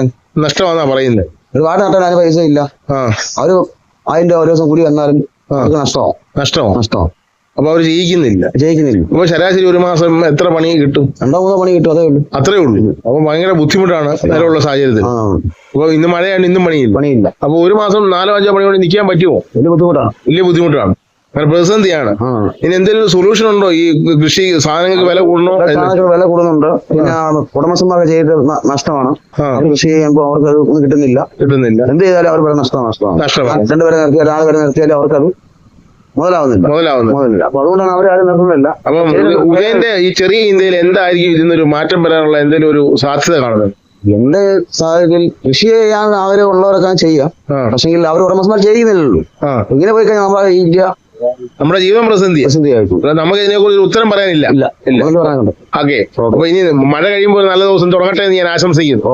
പറയും. നഷ്ടമാണെന്നാ പറയുന്നത്. ഒരുപാട് നട്ടാൽ അതിന് പൈസ ഇല്ല. അവര് അതിന്റെ ഓരോ ദിവസം കൂടി വന്നാലും നഷ്ടമാവും. അപ്പൊ അവര് ജയിക്കുന്നില്ല. അപ്പൊ ശരാശരി ഒരു മാസം എത്ര പണി കിട്ടും? 2-3 പണി കിട്ടും, അതേ ഉള്ളൂ. അത്രേ ഉള്ളൂ. അപ്പൊ ഭയങ്കര ബുദ്ധിമുട്ടാണ് നിലവിലുള്ള സാഹചര്യത്തിൽ. അപ്പൊ ഇന്ന് മഴയാണ്, ഇന്നും പണിയില്ല. അപ്പൊ ഒരു മാസം 4-5 പണി കൊണ്ട് നിൽക്കാൻ പറ്റുമോ? വലിയ ബുദ്ധിമുട്ടാണ്. അങ്ങനെ പ്രതിസന്ധിയാണ്. ഇനി എന്തെങ്കിലും സൊല്യൂഷൻ ഉണ്ടോ? ഈ കൃഷി സാധനങ്ങൾക്ക് വില കൂടണോ? വില കൂടുന്നുണ്ട്. പിന്നെ ഉടമസ്ഥന്മാർക്ക് ചെയ്ത് നഷ്ടമാണ്. കൃഷി ചെയ്യുമ്പോൾ അവർക്ക് അത് ഒന്നും കിട്ടുന്നില്ല. എന്ത് ചെയ്താലും അവർ നഷ്ടമാണ്. 2 പേരെ നിർത്തിയാലും 4 പേരെ നിർത്തിയാലും അവർക്കത് മുതലാവുന്നില്ല. അപ്പൊ അതുകൊണ്ടാണ് അവരാരും നിർത്തുന്നില്ല. അപ്പൊ ഉദയന്റെ ഈ ചെറിയ ഇന്ത്യയിൽ എന്തായിരിക്കും ഇതിനൊരു മാറ്റം വരാനുള്ള എന്തെങ്കിലും ഒരു സാധ്യത കാണുന്നത്? എന്റെ സാഹചര്യത്തിൽ കൃഷി ചെയ്യാൻ അവര് ഉള്ളവരൊക്കെ ചെയ്യാം. പക്ഷെ അവർ ഉടമസ്ഥന്മാർ ചെയ്യുന്നില്ലല്ലോ. ഇങ്ങനെ പോയി കഴിഞ്ഞാൽ നമ്മളെ ഇന്ത്യ, നമ്മുടെ ജീവൻ പ്രതിസന്ധിയായിട്ടു. നമുക്ക് ഇതിനെക്കുറിച്ച് ഉത്തരം പറയാനില്ല. ഓക്കെ. അപ്പൊ ഇനി മഴ കഴിയുമ്പോൾ നല്ല ദിവസം തുടങ്ങട്ടെ എന്ന് ഞാൻ ആശംസിക്കുന്നു.